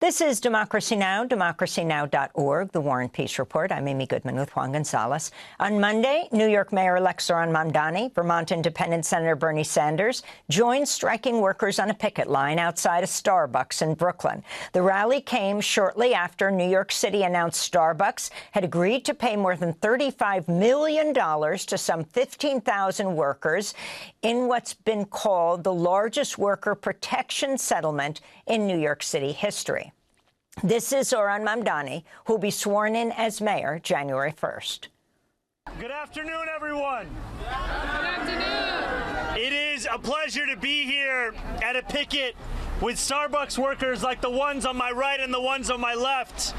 This is Democracy Now!, democracynow.org, The War and Peace Report. I'm Amy Goodman with Juan Gonzalez. On Monday, New York Mayor-elect Zohran Mamdani, Vermont Independent Senator Bernie Sanders joined striking workers on a picket line outside a Starbucks in Brooklyn. The rally came shortly after New York City announced Starbucks had agreed to pay more than $35 million to some 15,000 workers in what's been called the largest worker protection settlement in New York City history. This is Zohran Mamdani, who will be sworn in as mayor January 1st. Good afternoon, everyone. Good afternoon. It is a pleasure to be here at a picket with Starbucks workers like the ones on my right and the ones on my left.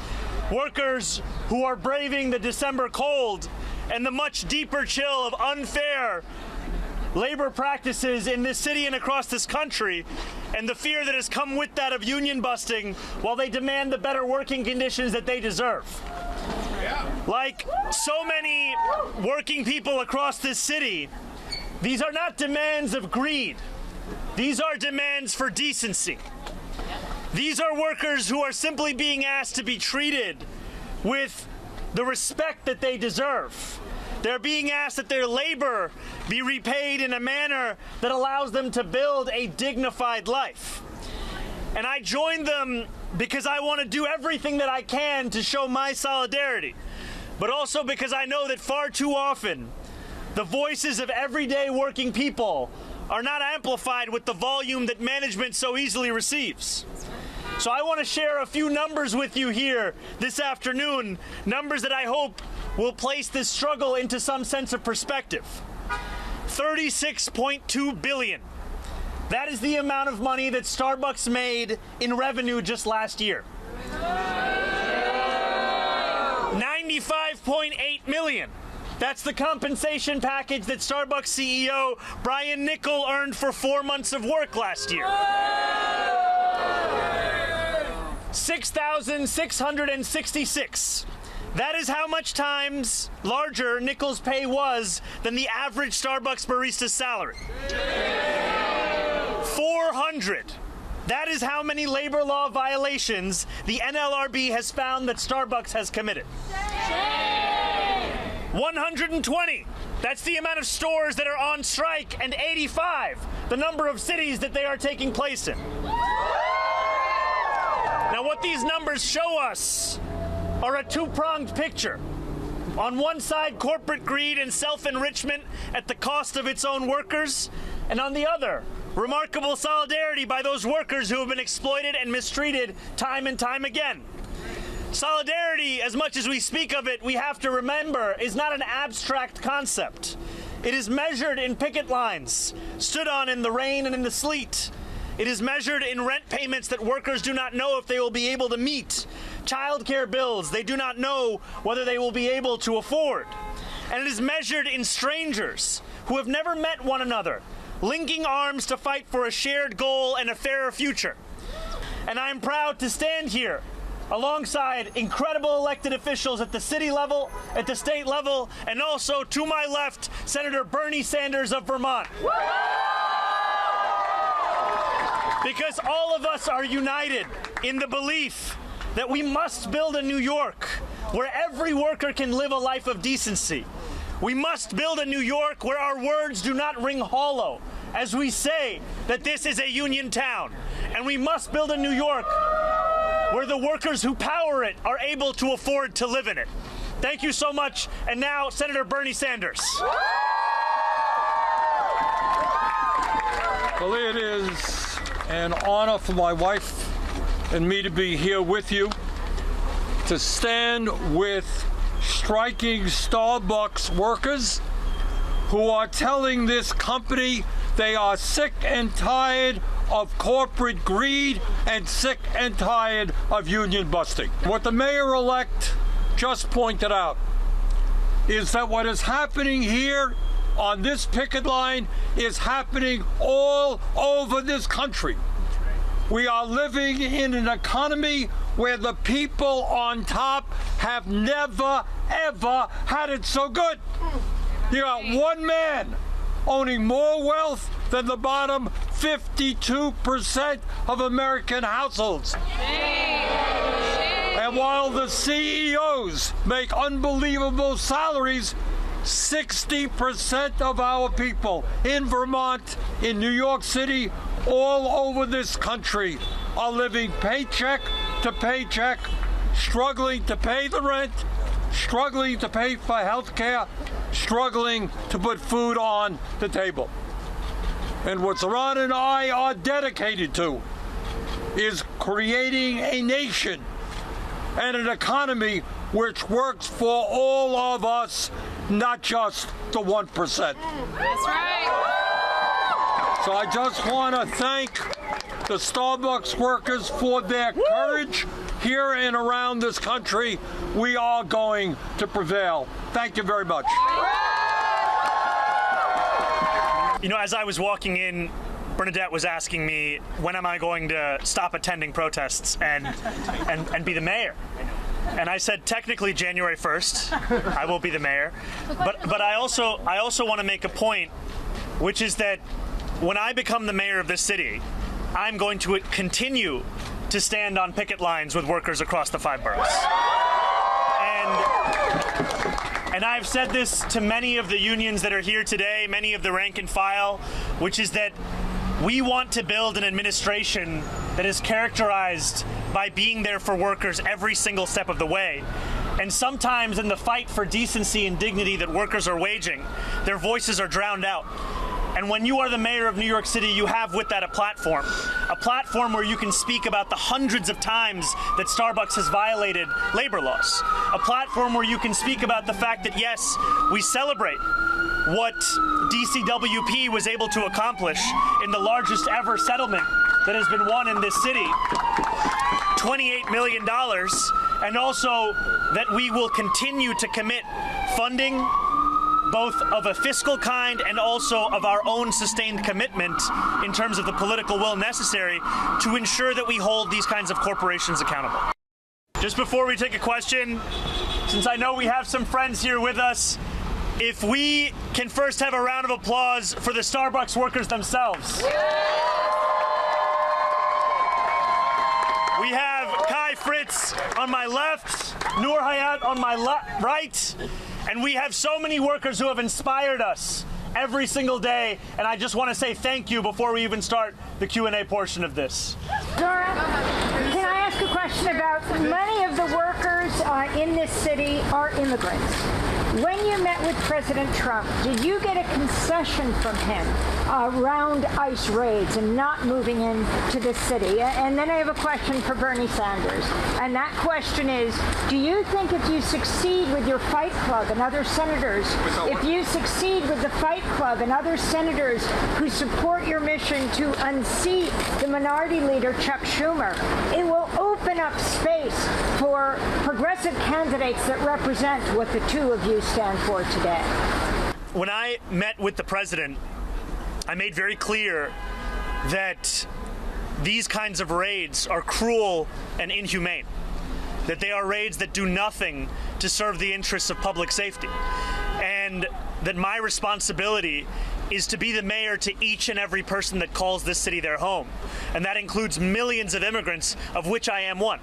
Workers who are braving the December cold and the much deeper chill of unfair labor practices in this city and across this country, and the fear that has come with that of union busting while they demand the better working conditions that they deserve. Like so many working people across this city, these are not demands of greed. These are demands for decency. These are workers who are simply being asked to be treated with the respect that they deserve. They're being asked that their labor be repaid in a manner that allows them to build a dignified life. And I joined them because I want to do everything that I can to show my solidarity, but also because I know that far too often the voices of everyday working people are not amplified with the volume that management so easily receives. So I want to share a few numbers with you here this afternoon, numbers that I hope will place this struggle into some sense of perspective. $36.2 billion. That is the amount of money that Starbucks made in revenue just last year. $95.8 million. That's the compensation package that Starbucks CEO Brian Niccol earned for 4 months of work last year. 6,666. That is how much times larger Niccol's pay was than the average Starbucks barista's salary. 400. That is how many labor law violations the NLRB has found that Starbucks has committed. 120. That's the amount of stores that are on strike, and 85, the number of cities that they are taking place in. Now, what these numbers show us are a two-pronged picture. On one side, corporate greed and self-enrichment at the cost of its own workers, and on the other, remarkable solidarity by those workers who have been exploited and mistreated time and time again. Solidarity, as much as we speak of it, we have to remember, is not an abstract concept. It is measured in picket lines, stood on in the rain and in the sleet. It is measured in rent payments that workers do not know if they will be able to meet, child care bills they do not know whether they will be able to afford. And it is measured in strangers who have never met one another, linking arms to fight for a shared goal and a fairer future. And I'm proud to stand here alongside incredible elected officials at the city level, at the state level, and also to my left, Senator Bernie Sanders of Vermont. Because all of us are united in the belief that we must build a New York where every worker can live a life of decency. We must build a New York where our words do not ring hollow as we say that this is a union town. And we must build a New York where the workers who power it are able to afford to live in it. Thank you so much. And now, Senator Bernie Sanders. Well, it is an honor for my wife and me to be here with you, to stand with striking Starbucks workers who are telling this company they are sick and tired of corporate greed and sick and tired of union busting. What the mayor-elect just pointed out is that what is happening here on this picket line is happening all over this country. We are living in an economy where the people on top have never, ever had it so good. You got one man owning more wealth than the bottom 52% of American households. while the CEOs make unbelievable salaries, 60% of our people in Vermont, in New York City, all over this country are living paycheck to paycheck, struggling to pay the rent, struggling to pay for health care, struggling to put food on the table. And what Zohran and I are dedicated to is creating a nation and an economy which works for all of us, not just the 1%. That's right. So I just want to thank the Starbucks workers for their courage here and around this country. We are going to prevail. Thank you very much. You know, as I was walking in, Bernadette was asking me, when am I going to stop attending protests and be the mayor? And I said, technically January 1st, I will be the mayor. But I also want to make a point, which is that when I become the mayor of this city, I'm going to continue to stand on picket lines with workers across the 5 boroughs. And I've said this to many of the unions that are here today, many of the rank and file, which is that we want to build an administration that is characterized by being there for workers every single step of the way. And sometimes in the fight for decency and dignity that workers are waging, their voices are drowned out. And when you are the mayor of New York City, you have with that a platform where you can speak about the hundreds of times that Starbucks has violated labor laws, a platform where you can speak about the fact that, yes, we celebrate what DCWP was able to accomplish in the largest ever settlement that has been won in this city, $28 million, and also that we will continue to commit funding both of a fiscal kind and also of our own sustained commitment in terms of the political will necessary to ensure that we hold these kinds of corporations accountable. Just before we take a question, since I know we have some friends here with us, if we can first have a round of applause for the Starbucks workers themselves. We have Kai Fritz on my left, Noor Hayat on my right, and we have so many workers who have inspired us every single day, and I just want to say thank you before we even start the Q&A portion of this. Zohran, can I ask a question about many of the workers in this city are immigrants? When you met with President Trump, did you get a concession from him around ICE raids and not moving into the city? And then I have a question for Bernie Sanders. And that question is, do you think if you succeed with your Fight Club and other senators, if you succeed with the Fight Club and other senators who support your mission to unseat the minority leader, Chuck Schumer, it will open up space for progressive candidates that represent what the two of you stand for today? When I met with the president, I made very clear that these kinds of raids are cruel and inhumane, that they are raids that do nothing to serve the interests of public safety, and that my responsibility is to be the mayor to each and every person that calls this city their home, and that includes millions of immigrants, of which I am one.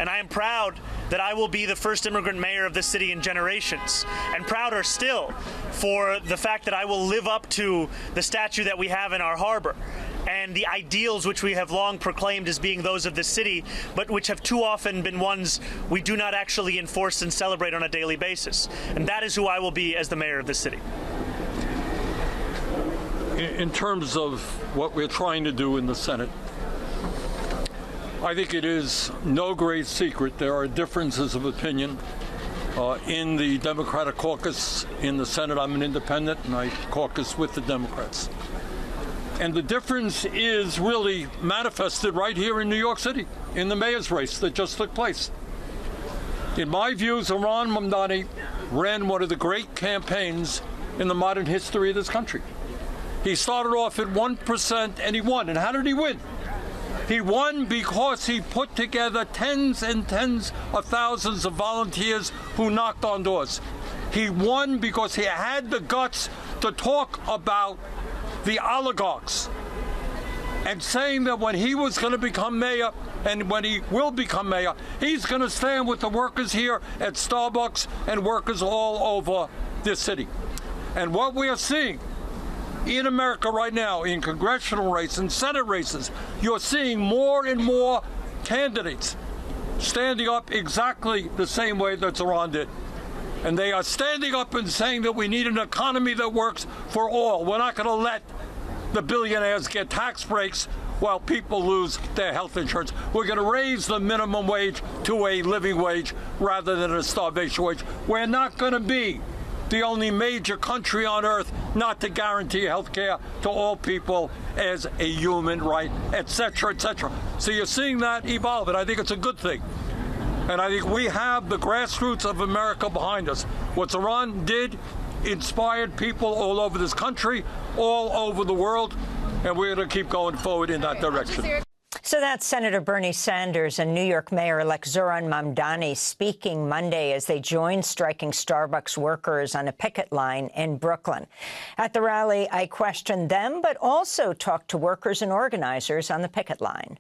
And I am proud that I will be the first immigrant mayor of this city in generations, and prouder still for the fact that I will live up to the statue that we have in our harbor and the ideals which we have long proclaimed as being those of this city, but which have too often been ones we do not actually enforce and celebrate on a daily basis. And that is who I will be as the mayor of this city. In terms of what we're trying to do in the Senate, I think it is no great secret there are differences of opinion in the Democratic caucus. In the Senate, I'm an independent, and I caucus with the Democrats. And the difference is really manifested right here in New York City, in the mayor's race that just took place. In my view, Zohran Mamdani ran one of the great campaigns in the modern history of this country. He started off at 1% and he won. And how did he win? He won because he put together tens and tens of thousands of volunteers who knocked on doors. He won because he had the guts to talk about the oligarchs and saying that when he was going to become mayor, and when he will become mayor, he's going to stand with the workers here at Starbucks and workers all over this city. And what we are seeing in America right now, in congressional races and Senate races, you're seeing more and more candidates standing up exactly the same way that Zohran did. And they are standing up and saying that we need an economy that works for all. We're not going to let the billionaires get tax breaks while people lose their health insurance. We're going to raise the minimum wage to a living wage rather than a starvation wage. We're not going to be the only major country on earth not to guarantee health care to all people as a human right, et cetera, et cetera. So you're seeing that evolve, and I think it's a good thing. And I think we have the grassroots of America behind us. What Zohran did inspired people all over this country, all over the world, and we're going to keep going forward in that direction. So that's Senator Bernie Sanders and New York Mayor-elect Zohran Mamdani speaking Monday as they joined striking Starbucks workers on a picket line in Brooklyn. At the rally, I questioned them, but also talked to workers and organizers on the picket line.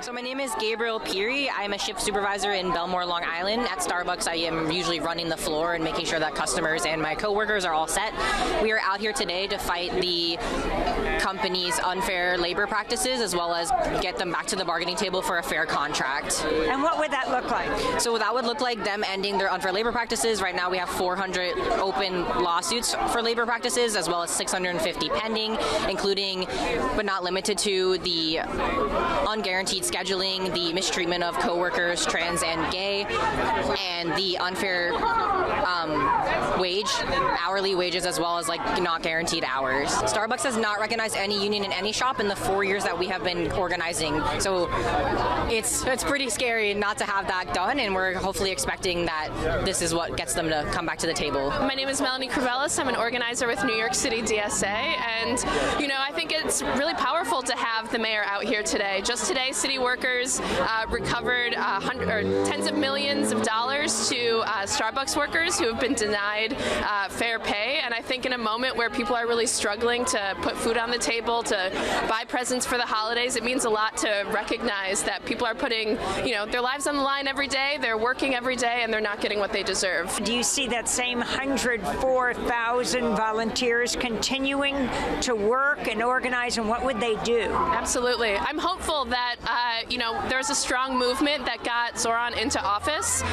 So my name is Gabriel Peary. I'm a shift supervisor in Belmore, Long Island. At Starbucks, I am usually running the floor and making sure that customers and my coworkers are all set. We are out here today to fight the company's unfair labor practices as well as get them back to the bargaining table for a fair contract. And what would that look like? So that would look like them ending their unfair labor practices. Right now we have 400 open lawsuits for labor practices as well as 650 pending, including but not limited to the unguaranteed scheduling, the mistreatment of coworkers, trans and gay, and the unfair hourly wages, as well as like not guaranteed hours. Starbucks has not recognized any union in any shop in the 4 years that we have been organizing. So it's pretty scary not to have that done, and we're hopefully expecting that this is what gets them to come back to the table. My name is Melanie Crivellis. I'm an organizer with New York City DSA, and I think it's really powerful to have the mayor out here today. Just today, city workers recovered tens of millions of dollars to Starbucks workers who have been denied fair pay. And I think in a moment where people are really struggling to put food on the table, to buy presents for the holidays, it means a lot to recognize that people are putting, their lives on the line every day, they're working every day, and they're not getting what they deserve. Do you see that same 104,000 volunteers continuing to work and organize, and what would they do? Absolutely. I'm hopeful that, there's a strong movement that got Zohran into office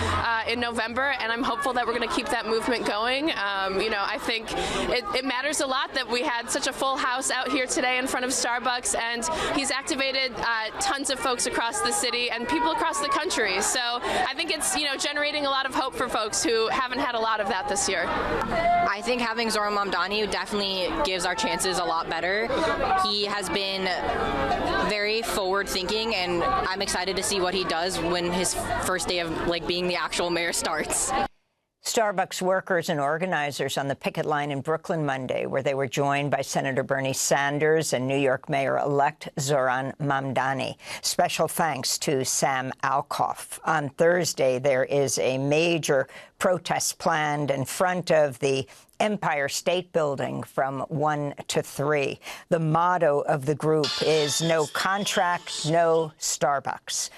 in November, and I'm hopeful that we're going to keep that movement going. I think it matters a lot that we had such a full house out here today in front of Starbucks, and he's activated tons of folks across the city and people across the country. So I think it's, generating a lot of hope for folks who haven't had a lot of that this year. I think having Zohran Mamdani definitely gives our chances a lot better. He has been very forward-thinking, and I'm excited to see what he does when his first day of being the actual mayor starts. Starbucks workers and organizers on the picket line in Brooklyn Monday, where they were joined by Senator Bernie Sanders and New York Mayor-elect Zohran Mamdani. Special thanks to Sam Alcoff. On Thursday, there is a major protest planned in front of the Empire State Building from 1 to 3. The motto of the group is "No contract, no Starbucks."